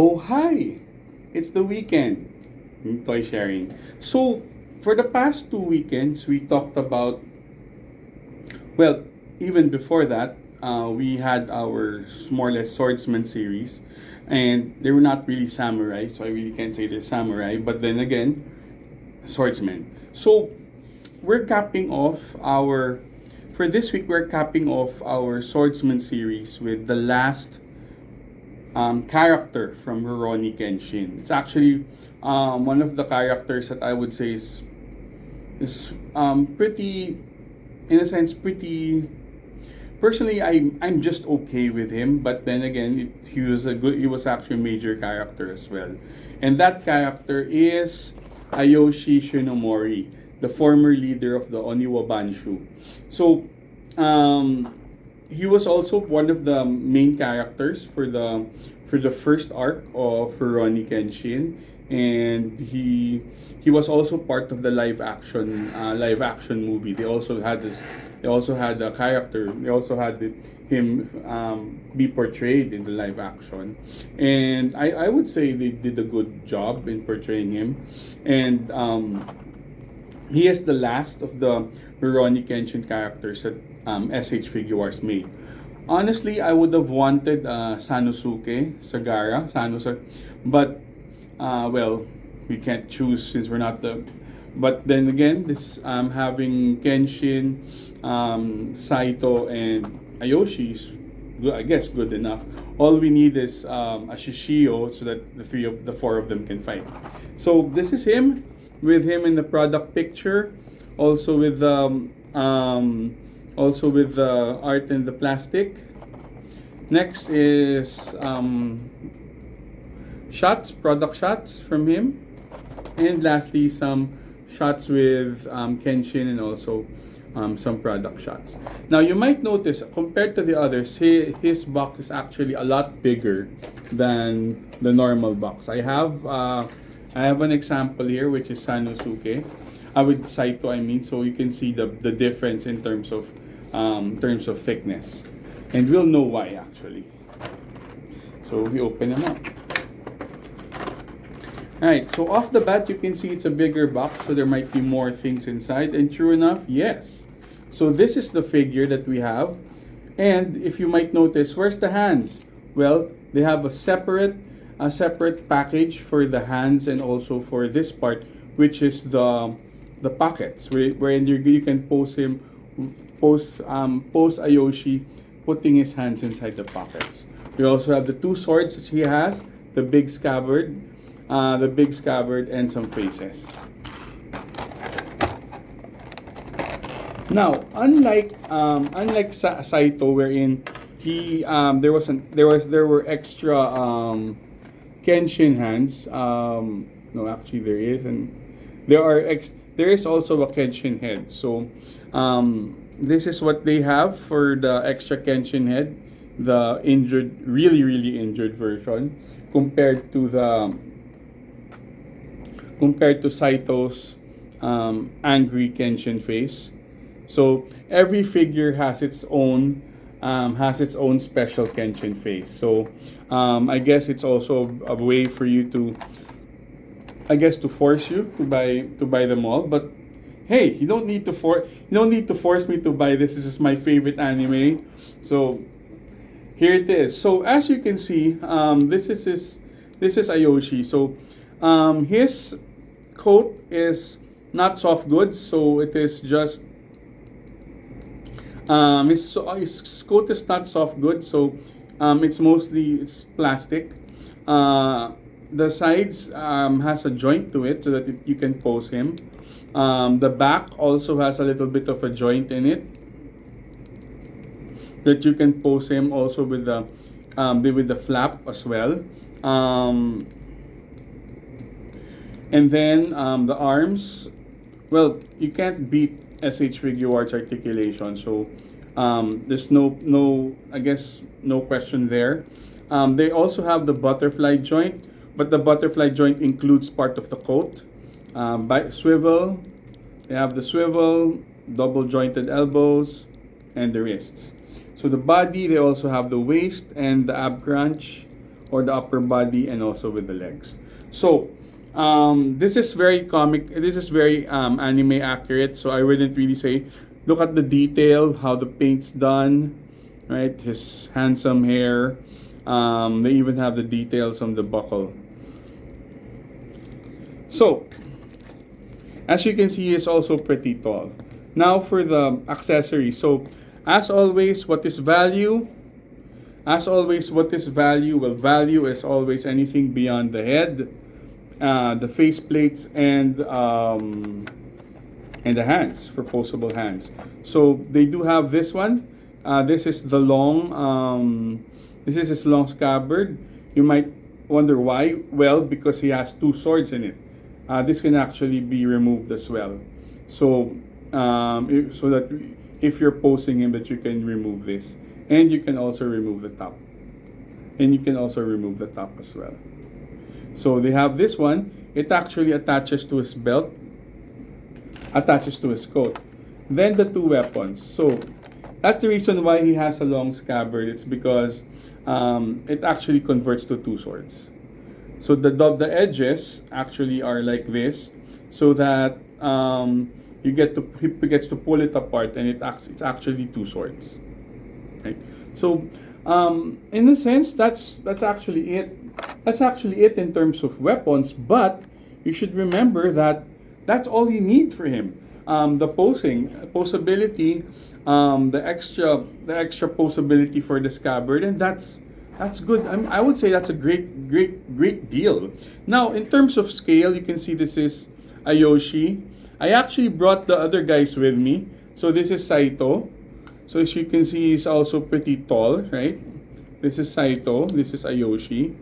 Oh, hi! It's the weekend. Toy sharing. So, for the past 2 weekends, we talked about, well, even before that, we had our more or less swordsman series. And they were not really samurai, so I really can't say they're samurai. But then again, swordsmen. So, we're capping off our, for this week, we're capping off our swordsman series with the last character from Rurouni Kenshin. It's actually one of the characters that I would say is pretty, in a sense, pretty. Personally, I'm just okay with him, but then again, he was a good. He was actually a major character as well, and that character is Aoshi Shinimori, the former leader of the Oniwabanshu. So, um, he was also one of the main characters for the first arc of Rurouni Kenshin, and he was also part of the live action movie. They also had a character. They also had him be portrayed in the live action, and I would say they did a good job in portraying him, and he is the last of the Rurouni Kenshin characters that SH Figuarts made. Honestly, I would have wanted Sanosuke Sagara, but well, we can't choose since we're not the. But then again, this having Kenshin, Saito, and Ayoshi is good, I guess good enough. All we need is a Shishio so that the four of them can fight. So this is him, with him in the product picture, also with also with the art and the plastic. Next is product shots from him, and lastly some shots with Kenshin, and also some product shots. Now you might notice, compared to the others, his box is actually a lot bigger than the normal box. I have an example here, which is Sanosuke. With Saito, I mean, so you can see the difference in terms of thickness, and we'll know why actually. So we open them up. Alright, so off the bat, you can see it's a bigger box, so there might be more things inside. And true enough, yes. So this is the figure that we have. And if you might notice, where's the hands? Well, they have a separate package for the hands and also for this part, which is the pockets, wherein you can pose Ayoshi putting his hands inside the pockets. We also have the two swords that he has, the big scabbard, and some faces. Now, unlike Saito, wherein he there were extra Kenshin hands. No, actually there is, and there is also a Kenshin head. So, this is what they have for the extra Kenshin head, the really injured version, compared to Saito's angry Kenshin face. So every figure has its own special Kenshin face. So I guess it's also a way for you to, to force you to buy them all. But hey, you don't need to force me to buy this. This is my favorite anime. So here it is. So as you can see, this is Ayoshi. So his coat is not soft goods, so it is just his coat is not soft goods, so it's plastic. The sides has a joint to it so that you can pose him. The back also has a little bit of a joint in it that you can pose him, also with the flap as well. And then the arms, well, you can't beat SH Figuarts articulation, so there's no question there. They also have the butterfly joint, but the butterfly joint includes part of the coat. By swivel, they have the swivel, double jointed elbows, and the wrists. So the body, they also have the waist and the ab crunch, or the upper body, and also with the legs. So this is very comic. This is very anime accurate. So I wouldn't really say. Look at the detail, how the paint's done, right? His handsome hair. They even have the details on the buckle. So, as you can see, he's also pretty tall. Now for the accessories. So, as always, what is value? As always, what is value? Well, value is always anything beyond the head, the face plates, and the hands, for posable hands. So they do have this one. This is the long. This is his long scabbard. You might wonder why. Well, because he has two swords in it. This can actually be removed as well. So, so that if you're posing him, that you can remove this, and you can also remove the top, and you can also remove the top as well. So they have this one. It actually attaches to his belt, attaches to his coat. Then the two weapons. So that's the reason why he has a long scabbard. It's because it actually converts to two swords. So the edges actually are like this, so that he gets to pull it apart, and it's actually two swords. Right. So in a sense, that's actually it. That's actually it in terms of weapons. But you should remember that that's all you need for him. The posability, the extra posability for the scabbard, and that's good. I would say that's a great deal. Now, in terms of scale, you can see this is Aoshi. I actually brought the other guys with me. So this is Saito. So as you can see, he's also pretty tall, right? This is Saito. This is Aoshi,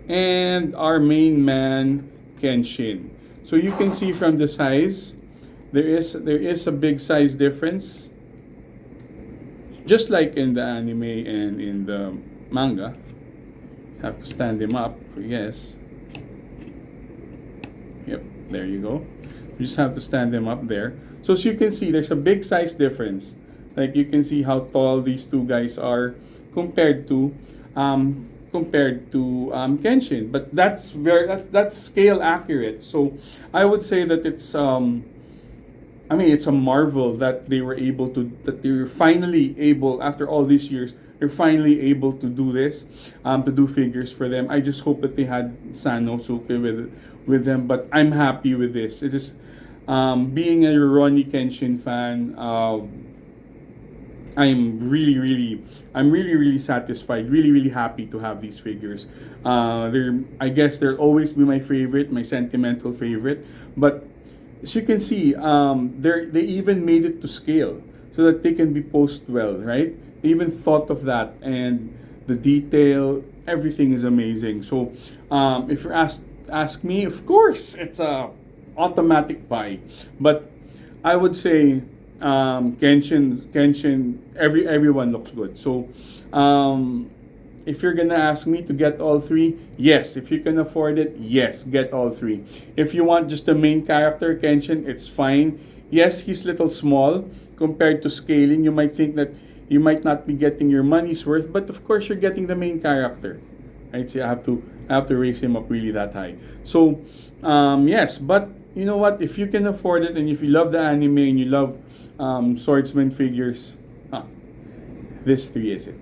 and our main man Kenshin. So you can see from the size, there is a big size difference, just like in the anime and in the manga. Have to stand him up, yes. Yep, there you go. You just have to stand them up there. So as you can see, there's a big size difference. Like you can see how tall these two guys are compared to Kenshin. But that's scale accurate. So I would say that it's it's a marvel that they were finally able, after all these years, they're finally able to do this, to do figures for them. I just hope that they had Sanosuke with them, but I'm happy with this. It is, being a Rurouni Kenshin fan, I'm really satisfied, really happy to have these figures. I guess they'll always be my favorite, my sentimental favorite. But as you can see, they even made it to scale so that they can be posed well, right? They even thought of that, and the detail, everything is amazing. So if you ask me, of course, it's a automatic buy. But I would say Kenshin, everyone looks good. So if you're gonna ask me to get all three, yes. If you can afford it, yes, get all three. If you want just the main character, Kenshin, it's fine. Yes, he's little small compared to scaling. You might think that you might not be getting your money's worth, but of course you're getting the main character, right? So I have to raise him up really that high. So yes, but you know what? If you can afford it, and if you love the anime and you love swordsman figures, this 3 is it.